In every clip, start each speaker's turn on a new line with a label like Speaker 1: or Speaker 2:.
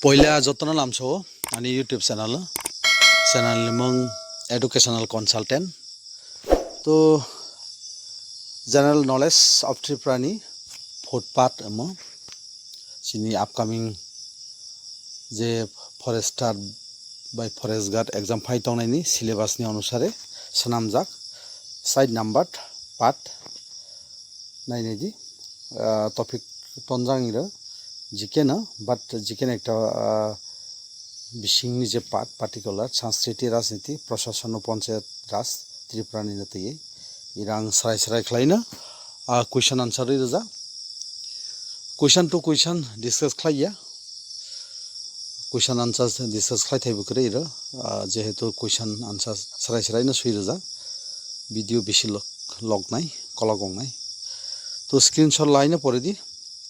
Speaker 1: पहिला जतन लामछौ अनि YouTube चैनल मग एडुकेशनल कंसल्टेंट तो जनरल नॉलेज of त्रिपुरानी फुटपाथ एमो सिनी अपकमिंग जे forester by forest guard exam फाइटंनायनि सिलेबासनि अनुसारे सनामजाक साइड नम्बर पार्ट नायनायदि टपिक तनजांगिरो जिकेनो बाट जिकेन एक बिसिंगनि जे पार्ट पार्टिकुलर संस्कृति राजनीति प्रशासन पंचायत राज त्रिपुरानि नतयै इरां सराय खलायनो क्वेश्चन आंसर रोजा क्वेश्चन टू क्वेश्चन डिस्कस खलाया क्वेश्चन आंसर डिस्कस खलायथायबो करे इरो जेहेतु क्वेश्चन आंसर सराय सुइ रोजा भिडियो बेसि लगनाय कला गंनाय तो स्क्रीनशट लाइनो परे दी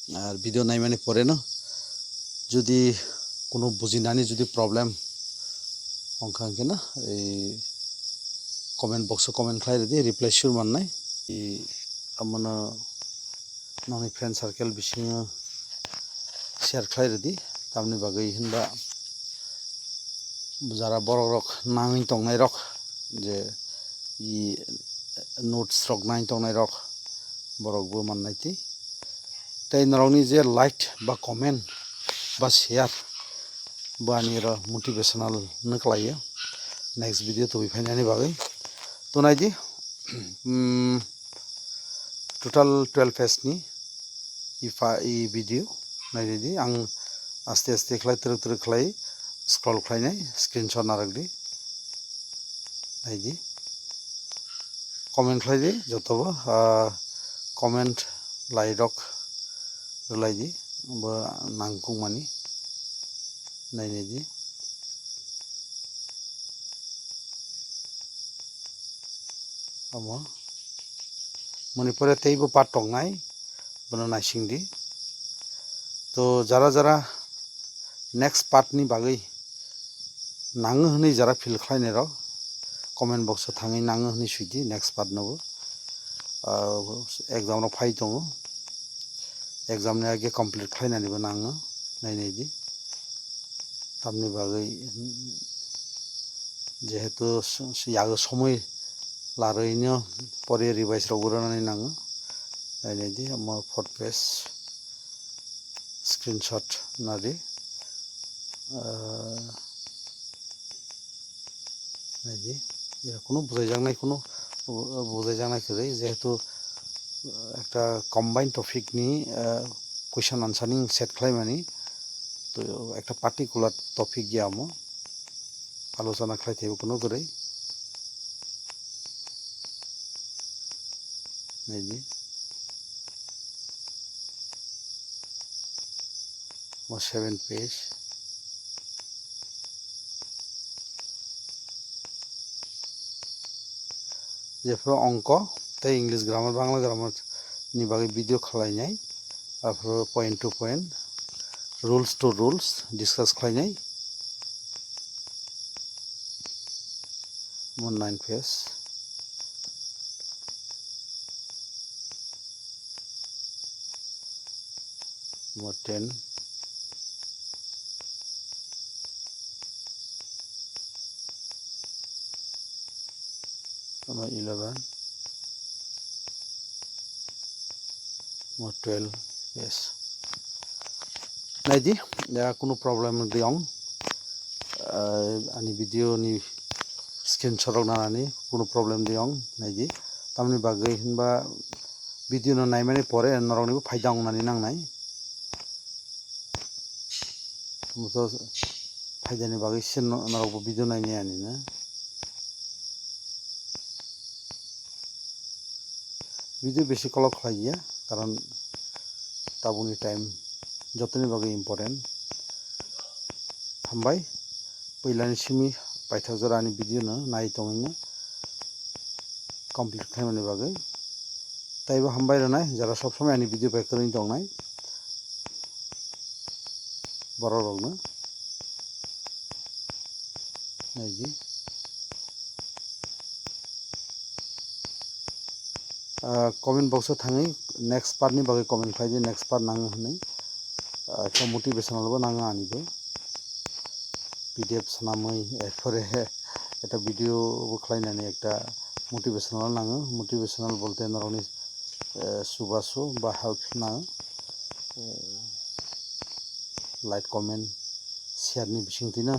Speaker 1: और भिडियो नाय माने परे न जुदि कोनो बुजिनानै जुदि प्रॉब्लेम अंखांके ना कमेंट बॉक्स कमेंट खालाय दी रिप्लाई शुर माननाय अमनो नोंनि फ्रेंड सर्कल बिसिङ शेयर खालाय दी तामनि बागै होनबा जारा बरक रक नाङै तंनाय रक जे इ नोट्स रक नाङै तंनाय रक बरकबो माननायति तै नरंनि जे लाइक बा कमेंट बा शेयर बानिर मोटिवेशनल नखलायो नेक्स्ट वीडियो तो बिफायनायनि बागै तो नायदि टोटल 12 पेज नि इ वीडियो नायदि आं आस्ते आस्ते खलाय तरक खलाय स्क्रॉल खलायनाय स्क्रीनशट नारगदि नायदि कमेंट खलायदि जतबो कमेंट लाइरक रलायदि बा नांगौमानि नायनायदि अमो मणिपुरे तैबो पार्ट दंनाय बनो नायसिंदि तो जरा नेक्स्ट पार्ट नि बागै नाङो हनै जरा फिल खालायनाय र कमेंट बॉक्स थाङै नाङो हनै सुइदि नेक्स्ट पार्ट नबो एग्जाम रो फाइ दङ एग्जाम ने आगे कंप्लीट खालायनानैबो नाङो नायनायदि तामनि बागै जेहेतु यागो समय लारैनो परे रिवाइज रगुरनानै नाङो नायनायदि अम फोर्थ पेज स्क्रीनशट नारि नायदि या कोनो बुझायजानाय खरै जेहेतु একটা কম্বাইন টপিক নি কোয়েশ্চন আনসারিং সেট খালাইমানি তো একটা পার্টিকুলার টপিক গিয়ামো আলোচনা খালাইতেবো কোনো করে নাইদি ও 7 পেজ যেফর অঙ্ক তাই इंग्लिश ग्रामार बांग्ला ग्रामार नि बागै वीडियो खालायनाय आरो point to point rules to rules discuss खालायनाय 9 page more 10 number 11 more 12 yes naidi ya কোনো প্রবলেম দিয়ং ani video ni screenshot নানানি কোনো প্রবলেম দিয়ং naidi tamni bagai hinba video no naimani pore norongnibo फायदा अंगनानि नांनाय मुतो फायदानि बागै सिन नरगबो video नायनाय आनि ना वीडियो बेसि कल खालाया कारण ताबुनि टाइम जतनि बागै इम्पोर्टेंट हामबाय पहिलानि सिमि पाइथाजरानि वीडियो न नाय तंगैनो कंप्लीट खालामनायनि बागै ताइबो हामबाय रनाय जरा सब समय आनि वीडियो बायकरनि दंनाय बर रगनो नायदि कमेंट बॉक्स थाङै नेक्स्ट पार्ट नि बागै कमेंट खालायदि नेक्स्ट पार्ट नाङो हनै मोटिवेशनल बो नाङा आनिबो পিডিএফ সানাमै এরপরে একটা ভিডিও খালাইনাनै একটা মোটিভেশনাল नाङो मोटिभेशनल বলতে নরকনি सुबासु বা हेल्प नाङो लाइक कमेन्ट शेयारनि बिथिंथिनो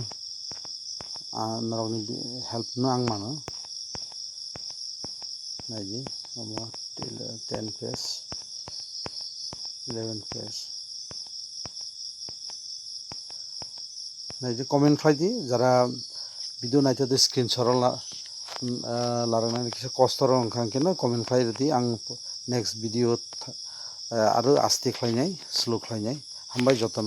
Speaker 1: नरकनि हेल्प नो आं मानो नायदि 10 पेज 11 पेज नायदि कमेन्ट खालायदि যারা ভিডিও নাইতে স্ক্রিনশট लारांनानै किसु कस्टर ओंखारकेनो कमेन्ट खालायदि आं नेक्स्ट भिडिअ आरो आस्ते खालायनाय स्लो खालायनाय हामबाय जतन